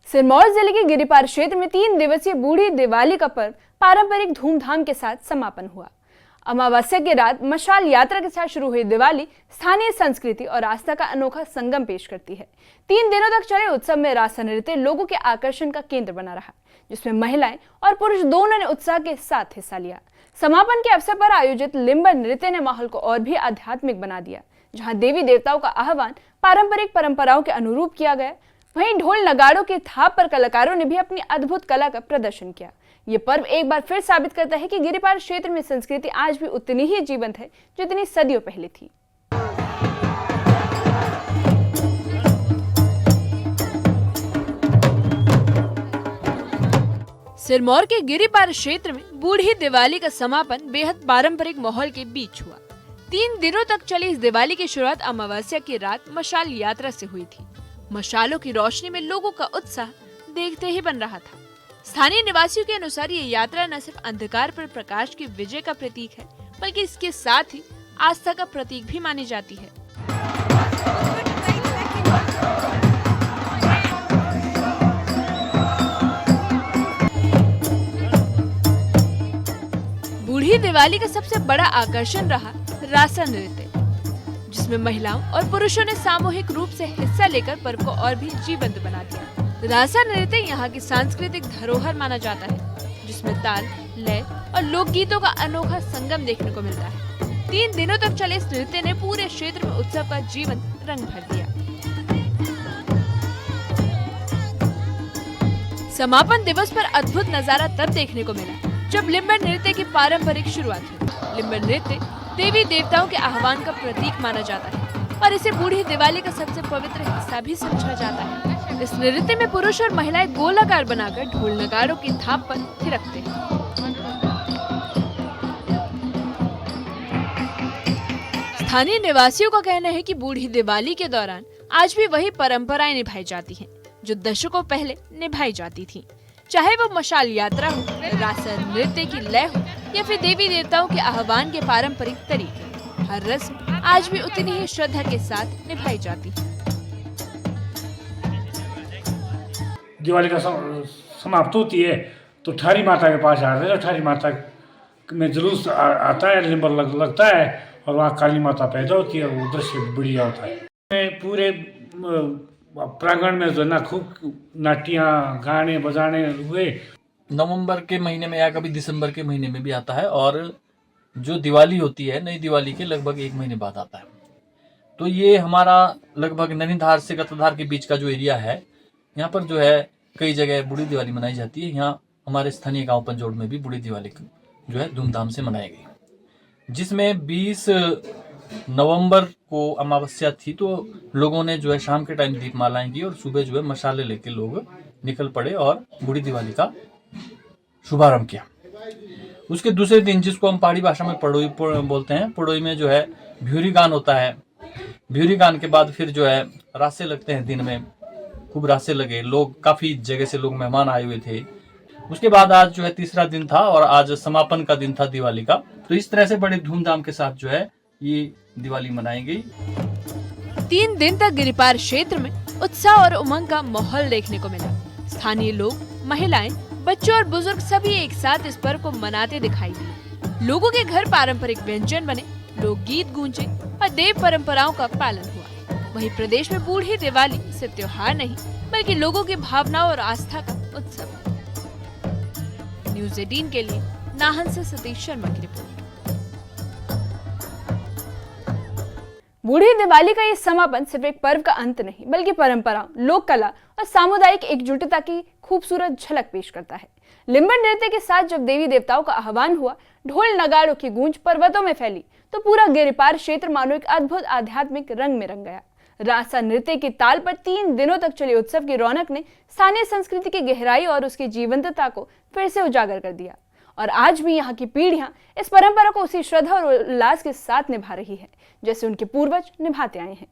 सिरमौर जिले के गिरिपार क्षेत्र में 3 दिवसीय बूढ़ी दिवाली का पर्व पारंपरिक धूमधाम के साथ समापन हुआ। अमावस्या की रात मशाल यात्रा के साथ शुरू हुई दिवाली स्थानीय संस्कृति और आस्था का अनोखा संगम पेश करती है। 3 दिनों तक चले उत्सव में रास नृत्य लोगों के आकर्षण का केंद्र बना रहा, जिसमें महिलाएं और पुरुष दोनों ने उत्साह के साथ हिस्सा लिया। समापन के अवसर पर आयोजित लिम्बर नृत्य ने माहौल को और भी आध्यात्मिक बना दिया, जहाँ देवी देवताओं का आह्वान पारंपरिक परंपराओं के अनुरूप किया गया। वहीं ढोल नगाड़ों की थाप पर कलाकारों ने भी अपनी अद्भुत कला का प्रदर्शन किया। ये पर्व एक बार फिर साबित करता है कि गिरिपार क्षेत्र में संस्कृति आज भी उतनी ही जीवंत है जितनी सदियों पहले थी। सिरमौर के गिरिपार क्षेत्र में बूढ़ी दिवाली का समापन बेहद पारंपरिक माहौल के बीच हुआ। 3 दिनों तक चली इस दिवाली की शुरुआत अमावस्या की रात मशाल यात्रा से हुई थी। मशालों की रोशनी में लोगों का उत्साह देखते ही बन रहा था। स्थानीय निवासियों के अनुसार ये यात्रा न सिर्फ अंधकार पर प्रकाश की विजय का प्रतीक है, बल्कि इसके साथ ही आस्था का प्रतीक भी मानी जाती है। बूढ़ी दिवाली का सबसे बड़ा आकर्षण रहा रासा नृत्य, जिसमें महिलाओं और पुरुषों ने सामूहिक रूप से हिस्सा लेकर पर्व को और भी जीवंत बना दिया। रासा नृत्य यहाँ की सांस्कृतिक धरोहर माना जाता है, जिसमें ताल, लय और लोकगीतों का अनोखा संगम देखने को मिलता है। 3 दिनों तक चले इस नृत्य ने पूरे क्षेत्र में उत्सव का जीवंत रंग भर दिया। समापन दिवस पर अद्भुत नजारा तब देखने को मिला जब लिम्बर नृत्य की पारंपरिक शुरुआत हुई। लिम्बर नृत्य देवी देवताओं के आह्वान का प्रतीक माना जाता है और इसे बूढ़ी दिवाली का सबसे पवित्र हिस्सा भी समझा जाता है। इस नृत्य में पुरुष और महिलाएं गोलाकार बनाकर ढोल नगाड़ों की थाप पर थिरकते हैं। स्थानीय निवासियों का कहना है कि बूढ़ी दिवाली के दौरान आज भी वही परंपराएं निभाई जाती हैं, जो दशकों पहले निभाई जाती थीं। चाहे वो मशाल यात्रा हो, रासा नृत्य की लय हो या फिर देवी देवताओं के आह्वान के पारंपरिक तरीके, हर रस्म आज भी उतनी ही श्रद्धा के साथ निभाई जाती है। दिवाली का समाप्त होती है तो ठारी माता के पास आते हैं। ठारी माता में जुलूस आता है, लिम्बर लगता है और वहाँ काली माता पैदा होती है। वो दृश्य बढ़िया होता है। पूरे प्रांगण में जो ना खूब नाटियाँ, गाने बजाने हुए। नवंबर के महीने में या कभी दिसंबर के महीने में भी आता है और जो दिवाली होती है नई दिवाली के लगभग 1 महीने बाद आता है। तो ये हमारा लगभग नैनीधार से गतधार के बीच का जो एरिया है, यहाँ पर जो है कई जगह बूढ़ी दिवाली मनाई जाती है। यहाँ हमारे स्थानीय गांव पंजोड़ में भी बूढ़ी दिवाली जो है धूमधाम से मनाई गई, जिसमें 20 नवंबर को अमावस्या थी। तो लोगों ने जो है शाम के टाइम दीपमालाएं की और सुबह जो है मशाले लेके लोग निकल पड़े और बूढ़ी दिवाली का शुभारंभ किया। उसके दूसरे दिन, जिसको हम पहाड़ी भाषा में पड़ोई बोलते हैं, पड़ोई में जो है भ्यूरी गान होता है। भ्यूरी गान के बाद फिर जो है रासे लगते हैं। दिन में खूब रासे लगे, लोग काफी जगह से लोग मेहमान आए हुए थे। उसके बाद आज जो है तीसरा दिन था और आज समापन का दिन था दिवाली का। तो इस तरह से बड़े धूमधाम के साथ जो है ये दिवाली मनाई गई। 3 दिन तक गिरिपार क्षेत्र में उत्साह और उमंग का माहौल देखने को मिला। स्थानीय लोग, महिलाएं, बच्चों और बुजुर्ग सभी एक साथ इस पर्व को मनाते दिखाई दिए। लोगों के घर पारंपरिक व्यंजन बने, लोकगीत गूंजे और देव परंपराओं का पालन हुआ। वहीं प्रदेश में बूढ़ी दिवाली सिर्फ त्योहार नहीं, बल्कि लोगों की भावनाओं और आस्था का उत्सव है। न्यूज़ 18 के लिए नाहन से सतीश शर्मा की रिपोर्ट। बूढ़ी दिवाली का ये समापन सिर्फ एक पर्व का अंत नहीं, बल्कि परंपराओं, लोक कला और सामुदायिक एकजुटता की खूबसूरत झलक पेश करता है। लिम्बर नृत्य के साथ जब देवी देवताओं का आह्वान हुआ, ढोल नगाड़ों की गूंज पर्वतों में फैली, तो पूरा गिरिपार क्षेत्र मानो एक अद्भुत आध्यात्मिक रंग में रंग गया। रासा नृत्य की ताल पर 3 दिनों तक चले उत्सव की रौनक ने स्थानीय संस्कृति की गहराई और उसकी जीवंतता को फिर से उजागर कर दिया। और आज भी यहाँ की पीढ़ियां इस परंपरा को उसी श्रद्धा और उल्लास के साथ निभा रही है, जैसे उनके पूर्वज निभाते आए हैं।